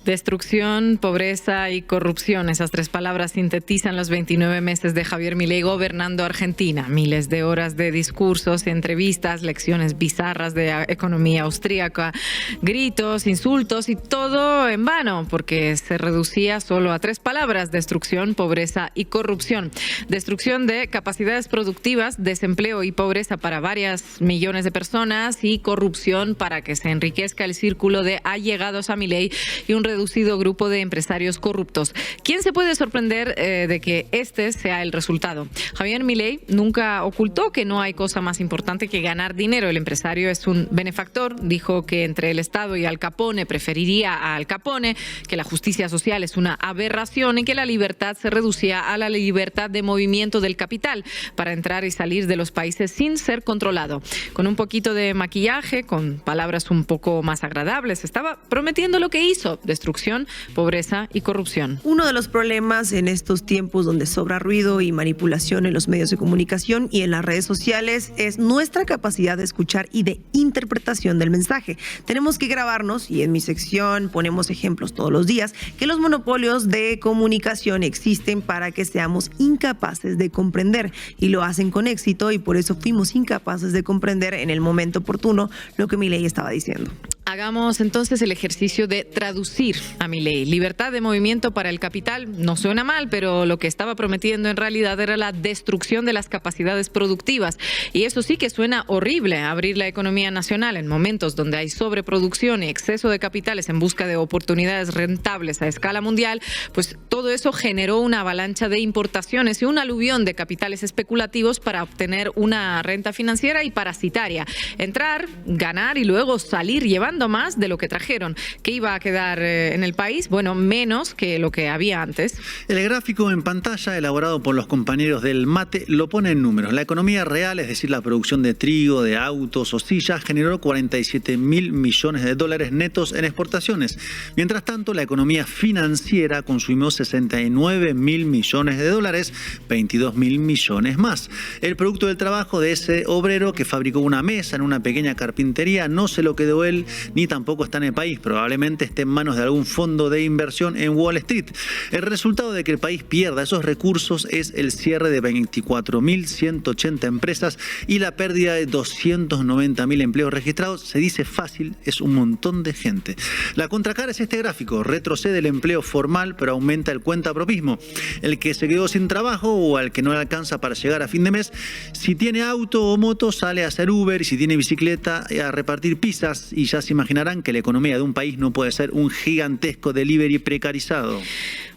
Destrucción, pobreza y corrupción. Esas tres palabras sintetizan los 29 meses de Javier Milei gobernando Argentina. Miles de horas de discursos, entrevistas, lecciones bizarras de economía austríaca, gritos, insultos y todo en vano, porque se reducía solo a tres palabras: destrucción, pobreza y corrupción. Destrucción de capacidades productivas, desempleo y pobreza para varias millones de personas, y corrupción para que se enriquezca el círculo de allegados a Milei y un reducido grupo de empresarios corruptos. ¿Quién se puede sorprender de que este sea el resultado? Javier Milei nunca ocultó que no hay cosa más importante que ganar dinero. El empresario es un benefactor. Dijo que entre el Estado y Al Capone preferiría a Al Capone, que la justicia social es una aberración y que la libertad se reducía a la libertad de movimiento del capital para entrar y salir de los países sin ser controlado. Con un poquito de maquillaje, con palabras un poco más agradables, estaba prometiendo lo que hizo: destrucción, pobreza y corrupción. Uno de los problemas en estos tiempos donde sobra ruido y manipulación en los medios de comunicación y en las redes sociales es nuestra capacidad de escuchar y de interpretación del mensaje. Tenemos que grabarnos, y en mi sección ponemos ejemplos todos los días, que los monopolios de comunicación existen para que seamos incapaces de comprender, y lo hacen con éxito, y por eso fuimos incapaces de comprender en el momento oportuno lo que Milei estaba diciendo. Hagamos entonces el ejercicio de traducir a Milei. Libertad de movimiento para el capital no suena mal, pero lo que estaba prometiendo en realidad era la destrucción de las capacidades productivas. Y eso sí que suena horrible: abrir la economía nacional en momentos donde hay sobreproducción y exceso de capitales en busca de oportunidades rentables a escala mundial. Pues todo eso generó una avalancha de importaciones y un aluvión de capitales especulativos para obtener una renta financiera y parasitaria. Entrar, ganar y luego salir llevando más de lo que trajeron. ¿Qué iba a quedar en el país? Bueno, menos que lo que había antes. El gráfico en pantalla, elaborado por los compañeros del MATE, lo pone en números. La economía real, es decir, la producción de trigo, de autos o sillas, generó 47.000 millones de dólares netos en exportaciones. Mientras tanto, la economía financiera consumió 69.000 millones de dólares, 22.000 millones más. El producto del trabajo de ese obrero que fabricó una mesa en una pequeña carpintería no se lo quedó él, ni tampoco está en el país. Probablemente esté en manos de algún fondo de inversión en Wall Street. El resultado de que el país pierda esos recursos es el cierre de 24.180 empresas y la pérdida de 290.000 empleos registrados. Se dice fácil, es un montón de gente. La contracara es este gráfico: retrocede el empleo formal, pero aumenta el cuentapropismo. El que se quedó sin trabajo o al que no le alcanza para llegar a fin de mes, si tiene auto o moto sale a hacer Uber, y si tiene bicicleta a repartir pizzas. Y ya se imaginarán que la economía de un país no puede ser un gigantesco delivery precarizado.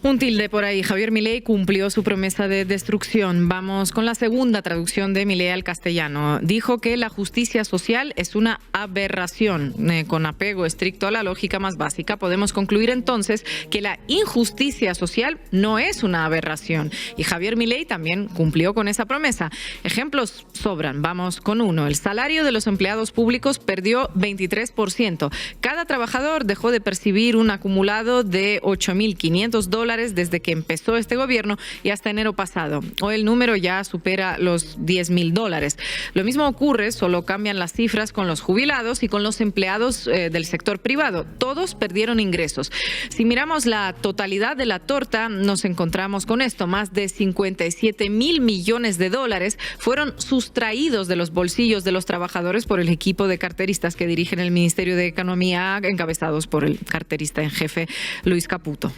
Un tilde por ahí. Javier Milei cumplió su promesa de destrucción. Vamos con la segunda traducción de Milei al castellano. Dijo que la justicia social es una aberración. Con apego estricto a la lógica más básica, podemos concluir entonces que la injusticia social no es una aberración. Y Javier Milei también cumplió con esa promesa. Ejemplos sobran. Vamos con uno. El salario de los empleados públicos perdió 23%. Cada trabajador dejó de percibir un acumulado de $8.500 desde que empezó este gobierno y hasta enero pasado. Hoy el número ya supera los $10.000. Lo mismo ocurre, solo cambian las cifras, con los jubilados y con los empleados del sector privado. Todos perdieron ingresos. Si miramos la totalidad de la torta, nos encontramos con esto: más de 57.000 millones de dólares fueron sustraídos de los bolsillos de los trabajadores por el equipo de carteristas que dirigen el Ministerio de Economía, encabezados por el carterista en jefe Luis Caputo.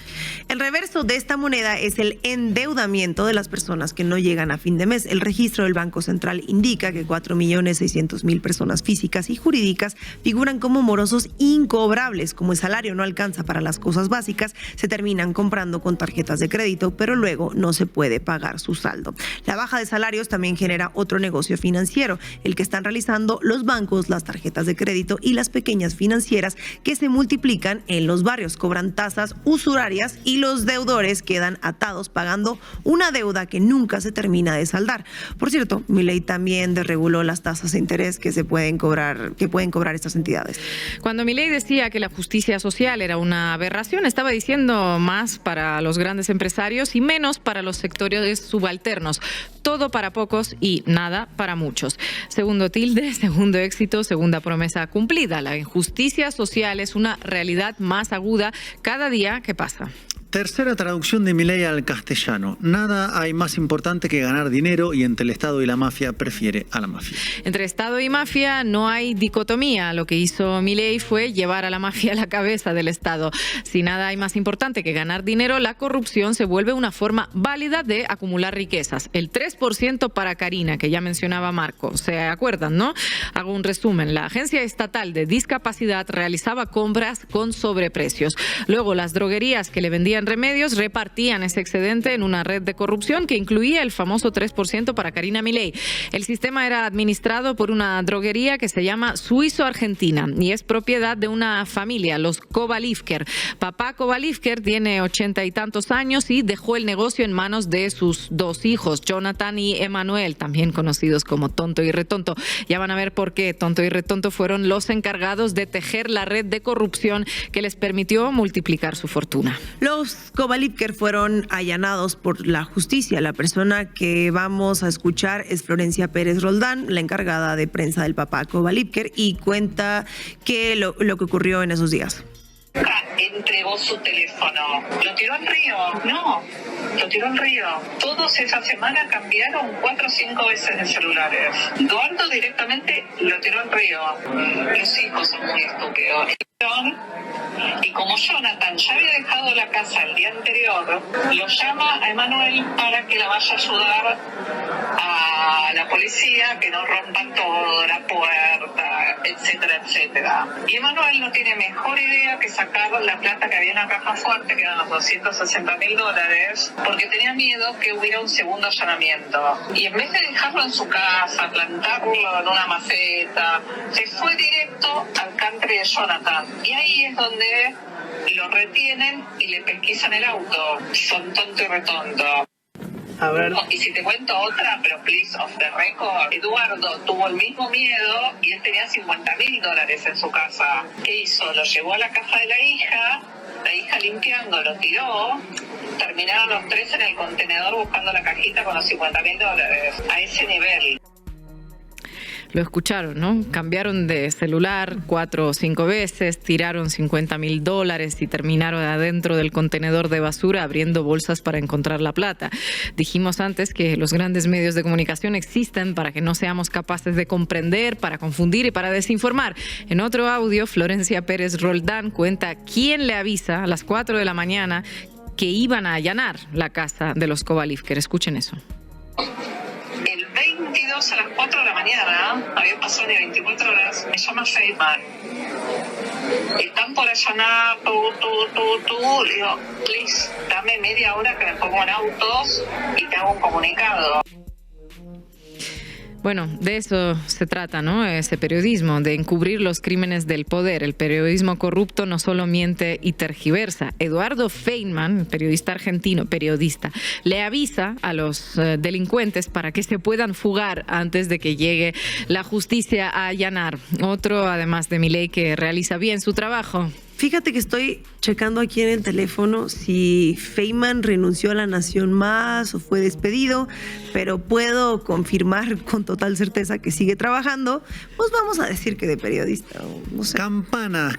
El reverso de esta moneda es el endeudamiento de las personas que no llegan a fin de mes. El registro del Banco Central indica que 4.600.000 personas físicas y jurídicas figuran como morosos incobrables. Como el salario no alcanza para las cosas básicas, se terminan comprando con tarjetas de crédito, pero luego no se puede pagar su saldo. La baja de salarios también genera otro negocio financiero, el que están realizando los bancos, las tarjetas de crédito y las pequeñas financieras, que se multiplican en los barrios, cobran tasas usurarias y los deudores quedan atados pagando una deuda que nunca se termina de saldar. Por cierto, Milei también desreguló las tasas de interés que pueden cobrar estas entidades. Cuando Milei decía que la justicia social era una aberración, estaba diciendo más para los grandes empresarios y menos para los sectores subalternos. Todo para pocos y nada para muchos. Segundo tilde, segundo éxito, segunda promesa cumplida. La injusticia social es una realidad más aguda cada día que pasa. Tercera traducción de Milei al castellano. Nada hay más importante que ganar dinero y entre el Estado y la mafia prefiere a la mafia. Entre Estado y mafia no hay dicotomía. Lo que hizo Milei fue llevar a la mafia a la cabeza del Estado. Si nada hay más importante que ganar dinero, la corrupción se vuelve una forma válida de acumular riquezas. El 3% para Carina, que ya mencionaba Marco. ¿Se acuerdan, no? Hago un resumen. La Agencia Estatal de Discapacidad realizaba compras con sobreprecios. Luego las droguerías que le vendían remedios repartían ese excedente en una red de corrupción que incluía el famoso 3% para Karina Milei. El sistema era administrado por una droguería que se llama Suizo Argentina y es propiedad de una familia, los Kovalivker. Papá Kovalivker tiene 80 y tantos años y dejó el negocio en manos de sus dos hijos, Jonathan y Emanuel, también conocidos como Tonto y Retonto. Ya van a ver por qué Tonto y Retonto fueron los encargados de tejer la red de corrupción que les permitió multiplicar su fortuna. Los Kovalivker fueron allanados por la justicia. La persona que vamos a escuchar es Florencia Pérez Roldán, la encargada de prensa del papá Kovalivker, y cuenta lo que ocurrió en esos días. Entregó su teléfono. ¿Lo tiró al río? No, lo tiró al río. Todos esa semana cambiaron 4 o 5 veces de celulares. Eduardo directamente lo tiró al río. Los hijos son muy estúpidos. Y como Jonathan ya había dejado la casa el día anterior, lo llama a Emanuel para que la vaya a ayudar a la policía, que no rompan todo, la puerta, etcétera, etcétera. Y Emanuel no tiene mejor idea que sacar la plata que había en la caja fuerte, que eran los $260.000, porque tenía miedo que hubiera un segundo allanamiento. Y en vez de dejarlo en su casa, plantarlo en una maceta, se fue directo al country de Jonathan. Y ahí es donde lo retienen y le pesquisan el auto. Son Tonto y Retonto. A ver. Y si te cuento otra, pero please off the record, Eduardo tuvo el mismo miedo y él tenía $50.000 en su casa. ¿Qué hizo? Lo llevó a la casa de la hija limpiando, lo tiró, terminaron los tres en el contenedor buscando la cajita con los $50.000. A ese nivel. Lo escucharon, ¿no? Cambiaron de celular 4 o 5 veces, tiraron $50.000 y terminaron adentro del contenedor de basura abriendo bolsas para encontrar la plata. Dijimos antes que los grandes medios de comunicación existen para que no seamos capaces de comprender, para confundir y para desinformar. En otro audio, Florencia Pérez Roldán cuenta quién le avisa a las 4 de la mañana que iban a allanar la casa de los Kovalivker. Escuchen eso. El 22 a las 4 de la mañana, había pasado ni 24 horas, me llama Feynman. Están por allanar, le digo, please, dame media hora que me pongo en autos y te hago un comunicado. Bueno, de eso se trata, ¿no? Ese periodismo, de encubrir los crímenes del poder. El periodismo corrupto no solo miente y tergiversa. Eduardo Feynman, periodista argentino, le avisa a los delincuentes para que se puedan fugar antes de que llegue la justicia a allanar. Otro, además de Milei, que realiza bien su trabajo. Fíjate que estoy checando aquí en el teléfono si Feynman renunció a La Nación Más o fue despedido, pero puedo confirmar con total certeza que sigue trabajando. Pues vamos a decir que de periodista, no sé. Campana,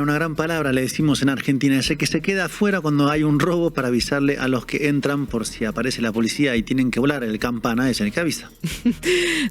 una gran palabra le decimos en Argentina, ese que se queda afuera cuando hay un robo para avisarle a los que entran por si aparece la policía y tienen que volar. El campana es el que avisa.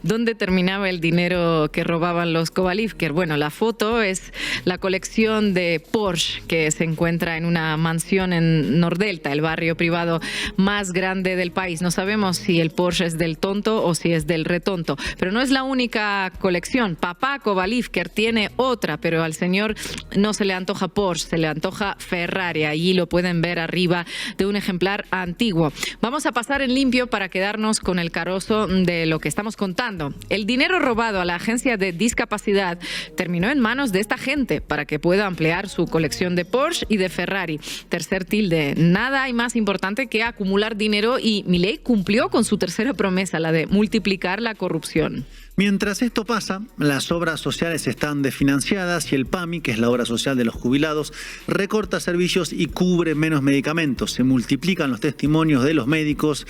¿Dónde terminaba el dinero que robaban los Kovalivker? Bueno, la foto es la colección de Porsche que se encuentra en una mansión en Nordelta, el barrio privado más grande del país. No sabemos si el Porsche es del tonto o si es del retonto, pero no es la única colección. Papá Kovalivker tiene otra, pero al señor no se le antoja Porsche, se le antoja Ferrari. Allí lo pueden ver arriba de un ejemplar antiguo. Vamos a pasar en limpio para quedarnos con el carozo de lo que estamos contando. El dinero robado a la Agencia de Discapacidad terminó en manos de esta gente para que pueda ampliar su su colección de Porsche y de Ferrari. Tercer tilde, nada hay más importante que acumular dinero, y Milei cumplió con su tercera promesa, la de multiplicar la corrupción. Mientras esto pasa, las obras sociales están desfinanciadas y el PAMI, que es la obra social de los jubilados, recorta servicios y cubre menos medicamentos. Se multiplican los testimonios de los médicos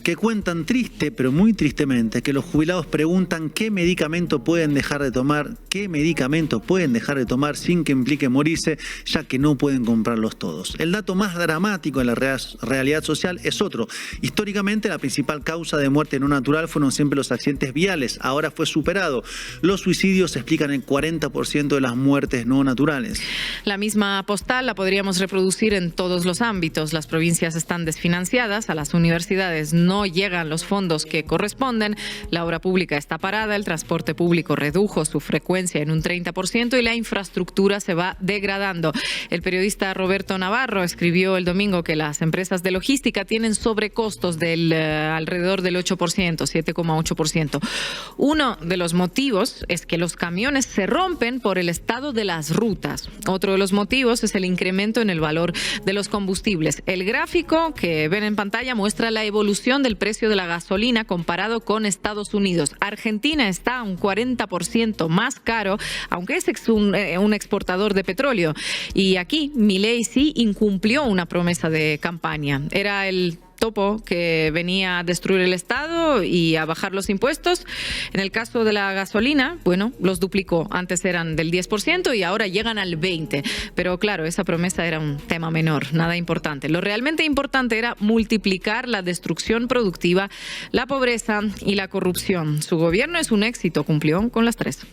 que cuentan triste, pero muy tristemente, que los jubilados preguntan qué medicamento pueden dejar de tomar sin que implique morirse, ya que no pueden comprarlos todos. El dato más dramático en la realidad social es otro. Históricamente, la principal causa de muerte no natural fueron siempre los accidentes viales. Ahora fue superado. Los suicidios explican el 40% de las muertes no naturales. La misma postal la podríamos reproducir en todos los ámbitos. Las provincias están desfinanciadas, a las universidades no llegan los fondos que corresponden, la obra pública está parada, el transporte público redujo su frecuencia en un 30% y la infraestructura se va degradando. El periodista Roberto Navarro escribió el domingo que las empresas de logística tienen sobrecostos del alrededor del 8%, 7,8%. Uno de los motivos es que los camiones se rompen por el estado de las rutas. Otro de los motivos es el incremento en el valor de los combustibles. El gráfico que ven en pantalla muestra la evolución del precio de la gasolina comparado con Estados Unidos. Argentina está un 40% más caro, aunque es un exportador de petróleo. Y aquí Milei sí incumplió una promesa de campaña. Era el topo que venía a destruir el Estado y a bajar los impuestos. En el caso de la gasolina, bueno, los duplicó. Antes eran del 10% y ahora llegan al 20%. Pero claro, esa promesa era un tema menor, nada importante. Lo realmente importante era multiplicar la destrucción productiva, la pobreza y la corrupción. Su gobierno es un éxito, cumplió con las tres.